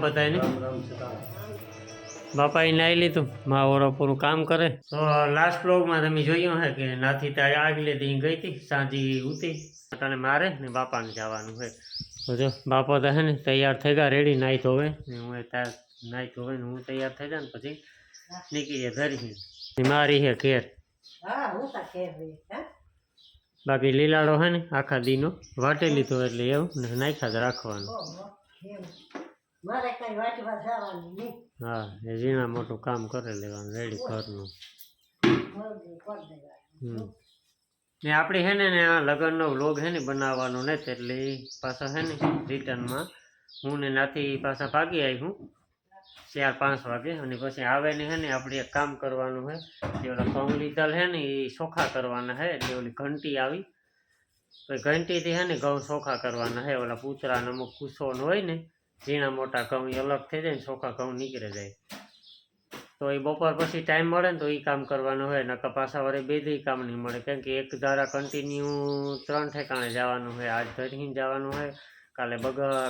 બધાને બાપાએ નાઈ લીધું માવરો પૂરું કામ કરે તો લાસ્ટ બ્લોગમાં તમે જોયું હે કે નાથી ત્યાં આગલે દી ગઈ હતી સાંજી ઉતી તને મારે ને બાપાને જવાનું હોય તો જો બાપા તો હે ને તૈયાર થઈ ગયા રેડી નાહી ધોવે ને હું ત્યાં નાહી ધોવે ને હું તૈયાર થઈ જાય ને પછી નીકળીએ ધરી મારી હે ઘેર બાકી લીલાડો હે ને આખા દીનો વાટે લીધો એટલે એવું ને નાખ્યા જ રાખવાનું હા એ ઝીણા મોટું કામ કરે લેવાનું રેડી ઘરનું ને આપણે હે ને આ લગ્નનો વ્લોગ હે ને બનાવવાનો નથી એટલે પાછા હે ને રિટર્નમાં હું ને નાથી પાછા ભાગી આવી હું 4-5 વાગે અને પછી આવે ને હે ને આપણે એક કામ કરવાનું હે જે ઓલા ઘઉં લીધેલ હે ને એ ચોખા કરવાના હે એટલે ઓલી ઘંટી આવી તો ઘંટીથી હે ને ઘઉં ચોખા કરવાના હે ઓલા પૂતરાનો અમુક કુસોનો હોય ને ઝીણા મોટા ઘઉં અલગ થઈ જાય ને ચોખા ઘઉં નીકળી જાય તો એ બપોર પછી ટાઈમ મળે ને તો એ કામ કરવાનું હોય નકર પાછા વરે બે દી કામ નહીં મળે કેમ કે એક ધારા કન્ટિન્યુ 3 ઠેકાણે જવાનું હોય આજ ધરીને જવાનું હોય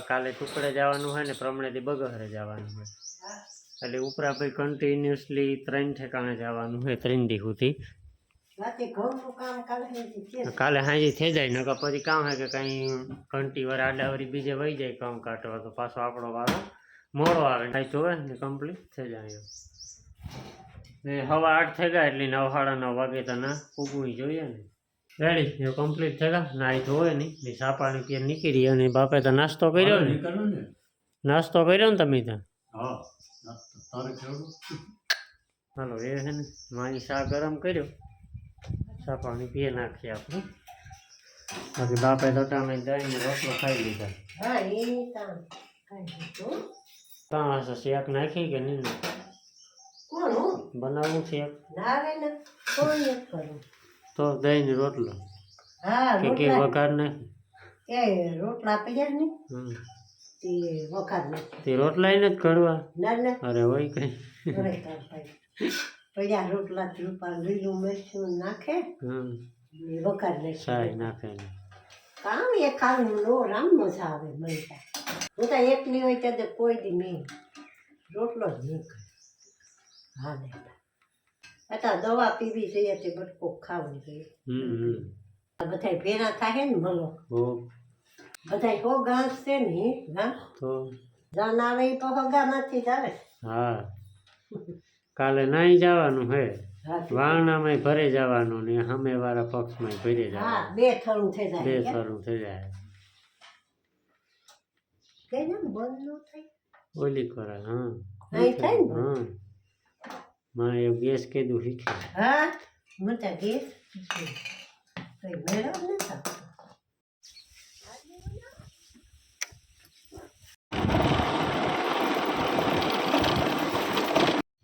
કાલે ટુકડે જવાનું હોય ને પ્રમણેથી બગહરે જવાનું હોય એટલે ઉપરા ભાઈ કન્ટિન્યુઅસલી 3 ઠેકાણે જવાનું હોય 3 દી સુધી કાલે હાજી થઈ જાય નકર પછી કામ હોય કે કંઈ ઘંટી વાર આડાવરી બીજે વહી જાય કામ કાઢવા તો પાછો આપણો વારો મોડો આવે કાંઈ જોવે ને કમ્પ્લીટ થઈ જાય ને 8:30 થઈ ગયા એટલે 9-9:30 વાગે તો ના ઉગવું જોઈએ ને રેડી એ કમ્પ્લીટ થઈ ગયા નાહી ધોવે નહીં ને ચા પાણી પીને નીકળી અને બાપે તો નાસ્તો કર્યો ને નાસ્તો કર્યો ને તમે ત્યાં હાલો એ છે ને મારી ચા ગરમ કર્યો ચા પાણી પીએ નાખીએ આપણે બાકી બાપે તો ટાણે જઈને રોટલો ખાઈ લીધા કાં હશે શેક નાખી કે નહીં બનાવવું શેક તો દહીં રોટલો કે વઘાર નાખી રોટલા પડ્યા ને તે રોટલા ને જ ઘડવા અરે હોય કઈ પડ્યા રોટલા લીલું મરચું નાખે વઘાર નાખે કામ એ ખાવાનું નો રામ મજા આવે મજા હું તો એકલી હોય ત્યારે કોઈ દી મેં રોટલો જ નહીં કરે હા નહીં અત્યારે દવા પીવી જોઈએ તે બટકો ખાવું જોઈએ બધા ભેરા થાય ને મલો બધા હો ઘાસ છે ને જાન આવે એ તો હગા નથી જ આવે હા કાલે નાઈ જવાનું હે વારણામાં ભરે જવાનું ને સામે વાળા પક્ષમાં ભરે જવાનું બે થરું થઈ જાય કઈ ને બંધ ન થાય ઓલી કરે હા થાય ને હા મારે એવું ગેસ કીધું શીખે હા મને ગેસ કઈ મેળવ ન થતો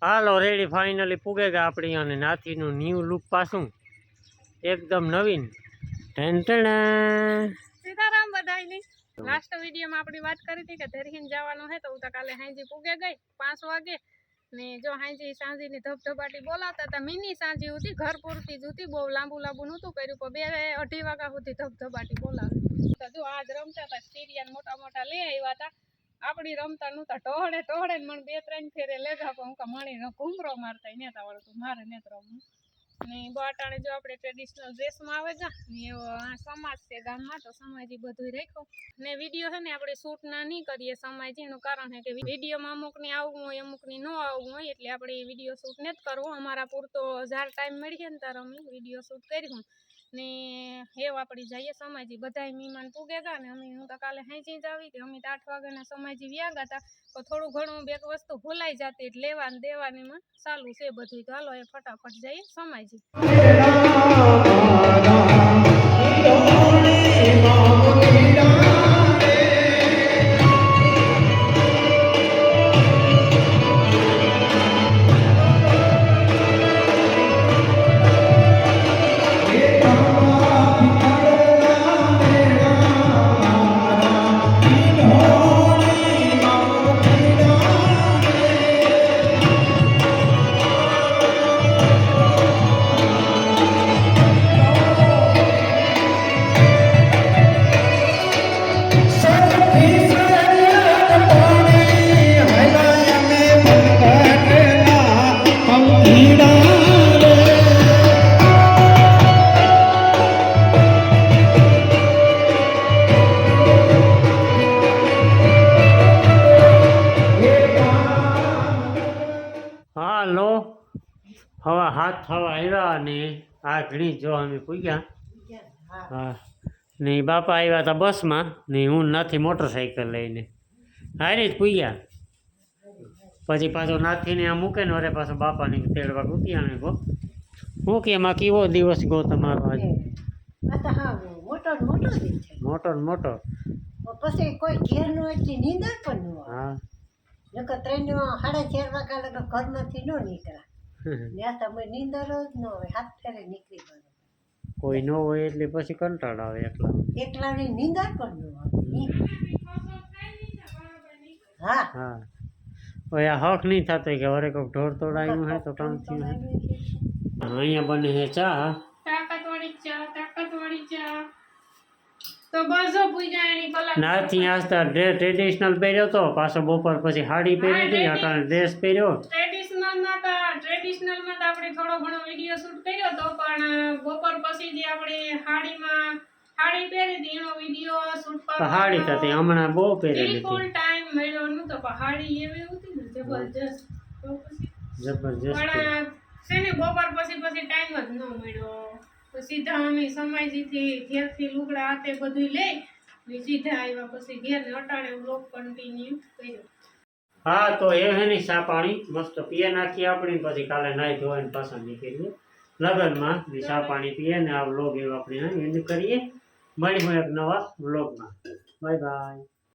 હાલો રેડી ફાઇનલી પૂગે ગયા આપણી અને નાથીનું ન્યૂ લુક પાછું એકદમ નવીન સીતારામ બધાયની લાસ્ટ વિડીયોમાં આપણી વાત કરી હતી કે ધરહીન જવાનું હે તો હું તો કાલે હાંજી પૂગે ગઈ 5 વાગે ને જો હાંજી સાંજીની ધબધબાટી બોલાવતા હતા મિની સાંજી હતી ઘર પૂરતી જ હતી બહુ લાંબુ નહોતું કર્યું પણ 2-2:30 વાગ્યા સુધી ધબધબાટી બોલાવી તો જો આજ રમતા હતા સ્ટીરિયન મોટા લઈ આવ્યા હતા આપણી રમતા નહોતા ટોહડે ને મને 2-3 ફેરે લેગા પણ હું મણીનો ઘૂમરો મારતા નેતા વળતું મારે નેત રમવું ને બાટાણે જો આપણે ટ્રેડિશનલ ડ્રેસમાં આવે છે ને એવો સમાજ છે ગામમાં તો સમાજી બધું રાખ્યો ને વિડીયો છે ને આપણે શૂટ ના નહીં કરીએ સમાજી એનું કારણ છે કે વિડીયોમાં અમુકની આવવું હોય અમુકની ન આવવું હોય એટલે આપણે વિડીયો શૂટ નથી કરવું અમારા પૂરતો જાર ટાઈમ મળીએ ને ત્યારે અમે વિડીયો શૂટ કર્યું ને એવું આપણે જઈએ સમાજી બધા મહેમાન પૂગે ગયા ને અમે હું તો કાલે હાંચી જ આવી હતી અમે તો 8 વાગ્યાના સમાજી વ્યાગા હતા તો થોડું ઘણું બે વસ્તુ ભૂલાઈ જતી એટલે લેવાનું દેવાનીમાં ચાલુ છે બધું તો હાલો એ ફટાફટ જઈએ સમાજી લો હવા હાથ થવા આવ્યા અને આ ઘણી જો અમે પૂગ્યા. હા હા ને ઈ બાપા આવ્યા હતા બસમાં ને હું નાથી મોટરસાઇકલ લઈને હારી જ પૂગ્યા. પછી પાછો નાથીને આ મૂકે ને વરે પાછો બાપાને તેડવા કુતિયાને ગો. હું કે એમાં કેવો દિવસ ગો તમારો આજ? આ તો હા મોટો ને મોટો દિન છે. મોટો ને મોટો. પછી કોઈ ઘેર નો એટલી નીંદર પણ ન આવે. હા નકર 3:30 વાગ્યા લગા ઘરમાંથી ન નીકળ્યા. ત્યાં તમે નીંદર જ ન હોય, હાથ ફેરે નીકળી પડે. કોઈ ન હોય એટલે પછી કંટાળ આવે એકલા. એકલાની નીંદર પણ ન આવે. હા હા હવે આ હક નહીં થતો કે વરે કોઈક ઢોર તોડાયું હે તો કામ થયું હે. અહીંયા બને છે ચા. તાકાતવાળી ચા તો બસ જો પૂજા એની કલાક નાથી આસ્તા ટ્રેડિશનલ પહેર્યો તો પાછો બપોર પછી સાડી પહેરી હતી અટાણે ડ્રેસ પહેર્યો. ટ્રેડિશનલમાં તો આપણે થોડો ઘણો વિડીયો શૂટ કર્યો તો પણ બપોર પછી જે આપણે સાડી પહેરી હતી એનો વિડીયો શૂટ તો સાડી થતી હમણાં બહુ પહેરેલી બિલકુલ હતી. ટાઈમ મળ્યો નતો પણ સાડી એવી હતી ને જબરજસ્ત. તો પછી જબરજસ્ત. પણ છે ને બપોર પછી ટાઈમ જ ન મળ્યો. તો સીધા અમે સમાજથી ઘેરથી લુગડા હાથે બધું લઈ ને સીધા આવ્યા પછી ઘેર ને અટાણે બ્લોગ કન્ટિન્યુ કર્યો. હા તો એ હે ને ચા પાણી મસ્ત પીએ નાખીએ આપણે પછી કાલે નાઈ ધોઈને પાછા નીકળીએ લગનમાં ચા પાણી પીએ ને આ વ્લોગ એવો આપણે એન્ડ કરીએ. મળીશું એક નવા વ્લોગમાં. Bye bye.